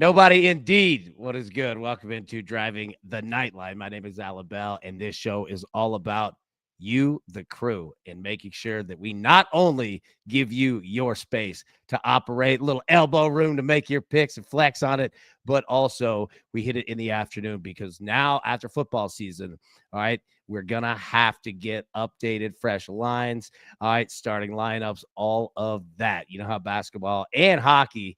Nobody indeed. What is good? Welcome into Driving the Nightline. My name is Alabelle, and this show is all about you, the crew, and making sure that we not only give you your space to operate, a little elbow room to make your picks and flex on it, but also we hit it in the afternoon because now after football season, all right, we're going to have to get updated, fresh lines, all right, starting lineups, all of that. You know how basketball and hockey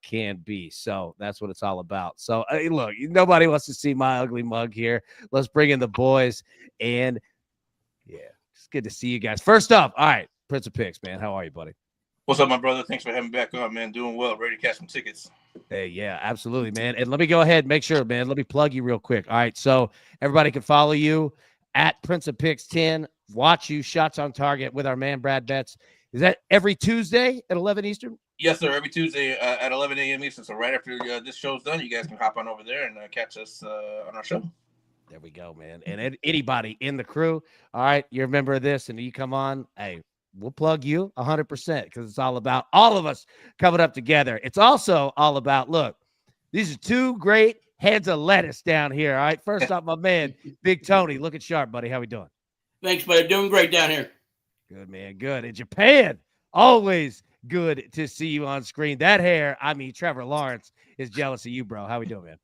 can be. So that's what it's all about. So look, nobody wants to see my ugly mug here. Let's bring in the boys. And yeah, it's good to see you guys. First up, all right, Prince of Picks, man. How are you, buddy? What's up, my brother? Thanks for having me back on, man. Doing well. Ready to catch some tickets. Hey, yeah, absolutely, man. And let me go ahead and make sure, man. Let me plug you real quick. All right, so everybody can follow you at Prince of Picks 10. Watch you shots on target with our man Brad Betts. Is that every Tuesday at 11 Eastern? Yes, sir. Every Tuesday at 11 a.m. Eastern. So right after this show's done, you guys can hop on over there and catch us on our show. There we go, man. And anybody in the crew, all right, you're a member of this and you come on, hey, we'll plug you 100% because it's all about all of us coming up together. It's also all about, look, these are two great heads of lettuce down here, all right? First off, my man, Big Tony, looking sharp, buddy. How we doing? Thanks, buddy. Doing great down here. Good, man. Good. In Japan, always good to see you on screen. That hair, I mean, Trevor Lawrence is jealous of you, bro. How we doing, man?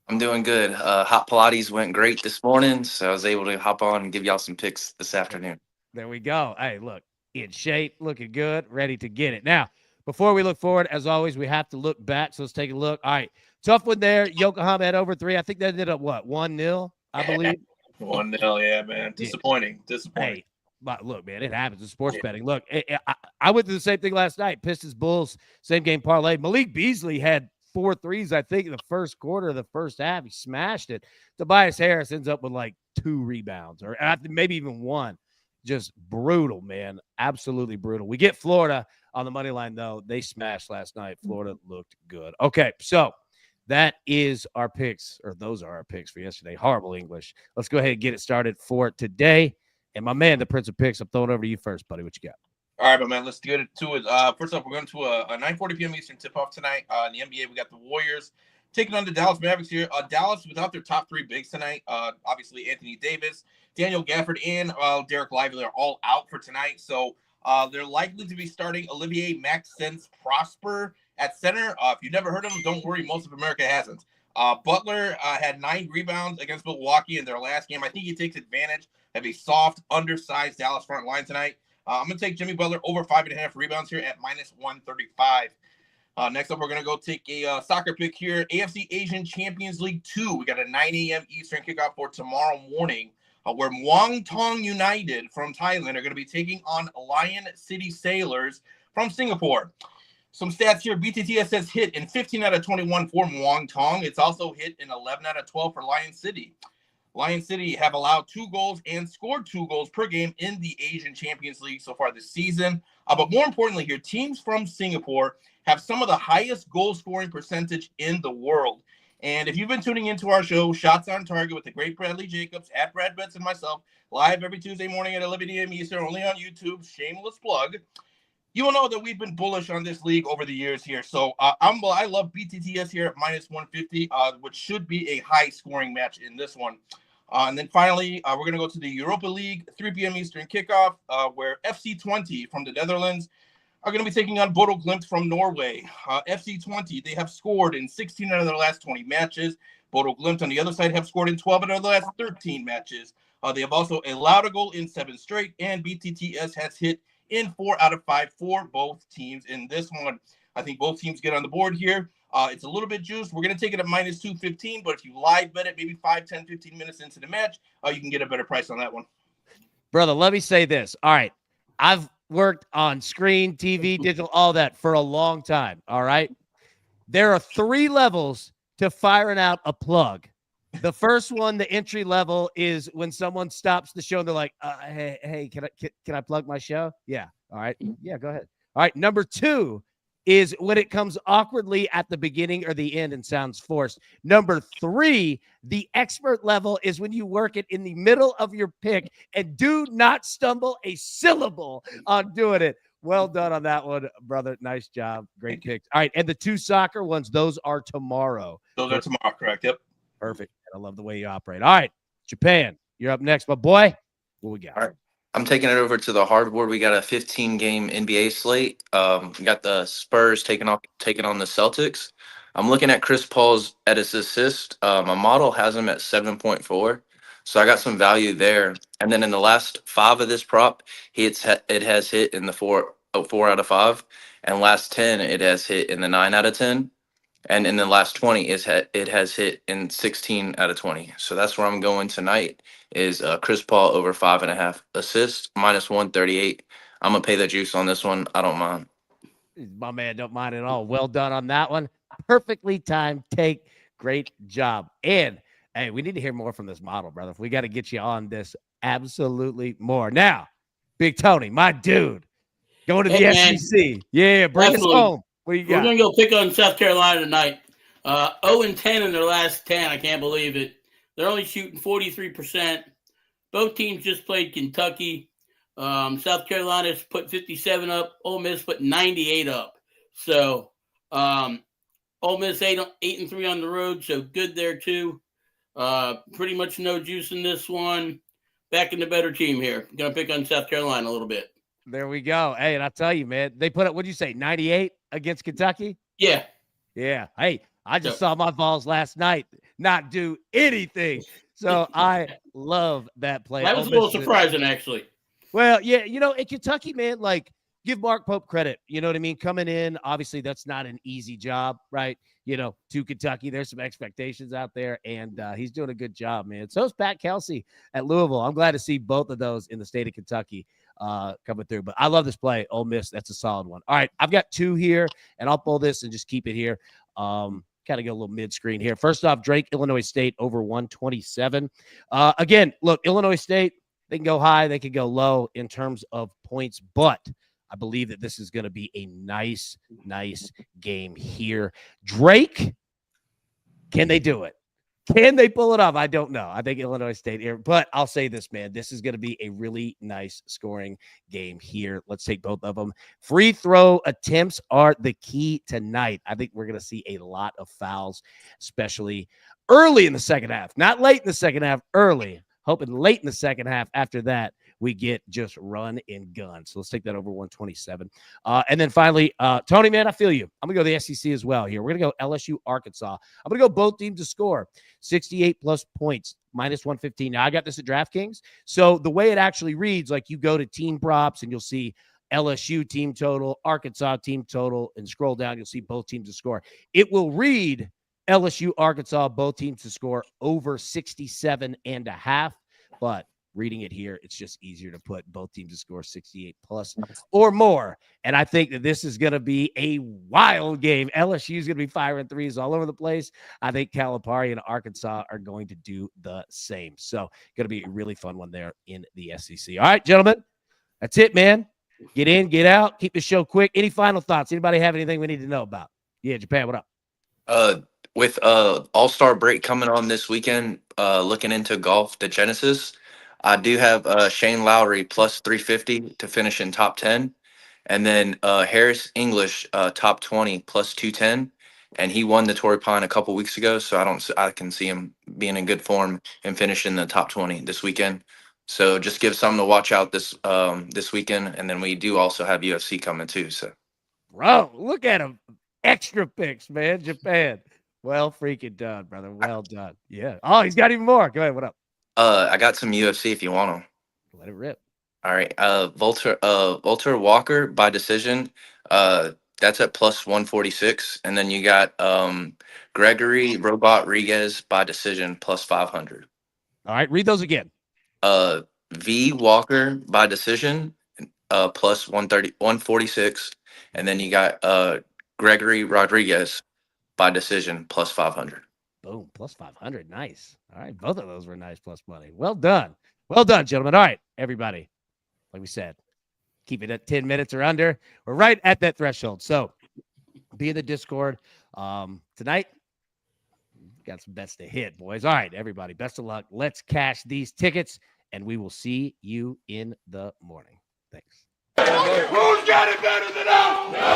I'm doing good. Hot Pilates went great this morning, so I was able to hop on and give y'all some picks this afternoon. There we go. Hey, look, in shape, looking good, ready to get it. Now, before we look forward, as always, we have to look back, so let's take a look. All right, tough one there. Yokohama had over 3. I think that ended up, what, 1-0, I believe? 1-0, yeah, man. Disappointing. Hey, but look, man, it happens in sports betting. Look, I went through the same thing last night. Pistons, Bulls, same game parlay. Malik Beasley had 4 threes, I think, in the first quarter of the first half. He smashed it. Tobias Harris ends up with like 2 rebounds or maybe even 1. Just brutal, man. Absolutely brutal. We get Florida on the money line, though. They smashed last night. Florida looked good. Okay, so that is our picks, or those are our picks for yesterday. Horrible English. Let's go ahead and get it started for today. And my man, the Prince of Picks, I'm throwing over to you first, buddy. What you got? All right, my man, let's get to it. First off, we're going to a 9:40 p.m. Eastern tip-off tonight. In the NBA, we got the Warriors taking on the Dallas Mavericks here. Dallas without their top 3 bigs tonight. Obviously, Anthony Davis, Daniel Gafford, and Derek Lively are all out for tonight. So they're likely to be starting Olivier Maxence Prosper at center. If you've never heard of him, don't worry. Most of America hasn't. Butler had 9 rebounds against Milwaukee in their last game. I think he takes advantage of a soft, undersized Dallas front line tonight. I'm going to take Jimmy Butler over 5.5 rebounds here at -135. Next up, we're going to go take a soccer pick here. AFC Asian Champions League 2. We got a 9 a.m. Eastern kickoff for tomorrow morning where Muang Thong United from Thailand are going to be taking on Lion City Sailors from Singapore. Some stats here. BTTS has hit in 15 out of 21 for Muang Thong. It's also hit in 11 out of 12 for Lion City. Lion City have allowed 2 goals and scored 2 goals per game in the Asian Champions League so far this season. But more importantly here, teams from Singapore have some of the highest goal scoring percentage in the world. And if you've been tuning into our show, Shots on Target with the great Bradley Jacobs, at Brad Betts and myself, live every Tuesday morning at 11 a.m. Eastern, only on YouTube, shameless plug, you will know that we've been bullish on this league over the years here. So I love BTTS here at -150, which should be a high scoring match in this one. And then finally, we're going to go to the Europa League, 3 p.m. Eastern kickoff, where FC 20 from the Netherlands are going to be taking on Bodo Glimt from Norway. FC 20, they have scored in 16 out of their last 20 matches. Bodo Glimt on the other side have scored in 12 out of their last 13 matches. They have also allowed a goal in 7 straight, and BTTS has hit in 4 out of 5 for both teams in this one. I think both teams get on the board here. It's a little bit juiced. We're going to take it at -215, but if you live bet it maybe 5, 10, 15 minutes into the match, you can get a better price on that one. Brother, let me say this. All right. I've worked on screen, TV, digital, all that for a long time. All right. There are 3 levels to firing out a plug. The first one, the entry level, is when someone stops the show and they're like, hey, can I plug my show? Yeah. All right. Yeah, go ahead. All right. Number 2 is when it comes awkwardly at the beginning or the end and sounds forced. Number 3, the expert level, is when you work it in the middle of your pick and do not stumble a syllable on doing it. Well done on that one, brother. Nice job. Great Thank you. picks. All right, and the 2 soccer ones, those are tomorrow. Those are tomorrow, correct? Yep. Perfect. I love the way you operate. All right, Japan, you're up next, my boy. What we got? All right. I'm taking it over to the hardboard. We got a 15-game NBA slate. We got the Spurs taking on the Celtics. I'm looking at Chris Paul's at his assist. My model has him at 7.4, so I got some value there. And then in the last 5 of this prop, it has hit in the 4 out of 5, and last 10 it has hit in the 9 out of 10. And in the last 20, it has hit in 16 out of 20. So that's where I'm going tonight is Chris Paul over 5.5 assists, minus 138. I'm going to pay the juice on this one. I don't mind. My man, don't mind at all. Well done on that one. Perfectly timed take. Great job. And, hey, we need to hear more from this model, brother. We got to get you on this absolutely more. Now, Big Tony, my dude, going to the man. SEC. Yeah, bring us home. What do you got? We're going to go pick on South Carolina tonight. 0-10 in their last 10. I can't believe it. They're only shooting 43%. Both teams just played Kentucky. South Carolina's put 57 up. Ole Miss put 98 up. So Ole Miss 8-3 on the road, so good there too. Pretty much no juice in this one. Back in the better team here. Going to pick on South Carolina a little bit. There we go. Hey, and I'll tell you, man, they put up, what'd you say, 98 against Kentucky? Yeah. Yeah. Hey, I just saw my Vols last night not do anything. So I love that play. That was a little surprising, actually. Well, yeah, in Kentucky, man, like, give Mark Pope credit. You know what I mean? Coming in, obviously, that's not an easy job, right? To Kentucky, there's some expectations out there, and he's doing a good job, man. So is Pat Kelsey at Louisville. I'm glad to see both of those in the state of Kentucky coming through. But I love this play. Ole Miss, that's a solid one. All right, I've got 2 here, and I'll pull this and just keep it here. Kind of go a little mid-screen here. First off, Drake, Illinois State over 127. Again, look, Illinois State, they can go high, they can go low in terms of points, but I believe that this is going to be a nice game here. Drake, can they do it? Can they pull it off? I don't know. I think Illinois State here, but I'll say this, man. This is going to be a really nice scoring game here. Let's take both of them. Free throw attempts are the key tonight. I think we're going to see a lot of fouls, especially early in the second half. Not late in the second half, early. Hoping late in the second half. After that, we get just run and gun. So let's take that over 127. And then finally, Tony, man, I feel you. I'm going to go the SEC as well here. We're going to go LSU, Arkansas. I'm going to go both teams to score 68 plus points, minus 115. Now, I got this at DraftKings. So the way it actually reads, like you go to team props and you'll see LSU team total, Arkansas team total, and scroll down, you'll see both teams to score. It will read LSU, Arkansas, both teams to score over 67.5, but reading it here, it's just easier to put both teams to score 68 plus or more. And I think that this is going to be a wild game. LSU is going to be firing threes all over the place. I think Calipari and Arkansas are going to do the same. So going to be a really fun one there in the SEC. All right, gentlemen, that's it, man. Get in, get out, keep the show quick. Any final thoughts? Anybody have anything we need to know about? Yeah, Japan, what up? With All-Star break coming on this weekend, looking into golf, the Genesis, I do have Shane Lowry plus 350 to finish in top 10. And then Harris English top 20 plus 210. And he won the Torrey Pine a couple weeks ago, so I can see him being in good form and finish in the top 20 this weekend. So just give something to watch out this weekend. And then we do also have UFC coming too. So, bro, look at him. Extra picks, man. Japan. Well freaking done, brother. Well done. Yeah. Oh, he's got even more. Go ahead. What up? I got some UFC if you want them. Let it rip. All right. Volter Walker by decision. That's at plus 146. And then you got Gregory Rodriguez by decision plus 500. All right. Read those again. V Walker by decision plus 146. And then you got Gregory Rodriguez by decision plus 500. Boom, plus 500. Nice. All right, both of those were nice plus money. Well done. Well done, gentlemen. All right, everybody. Like we said, keep it at 10 minutes or under. We're right at that threshold. So be in the Discord. Tonight, got some bets to hit, boys. All right, everybody, best of luck. Let's cash these tickets, and we will see you in the morning. Thanks. Who's got it better than us?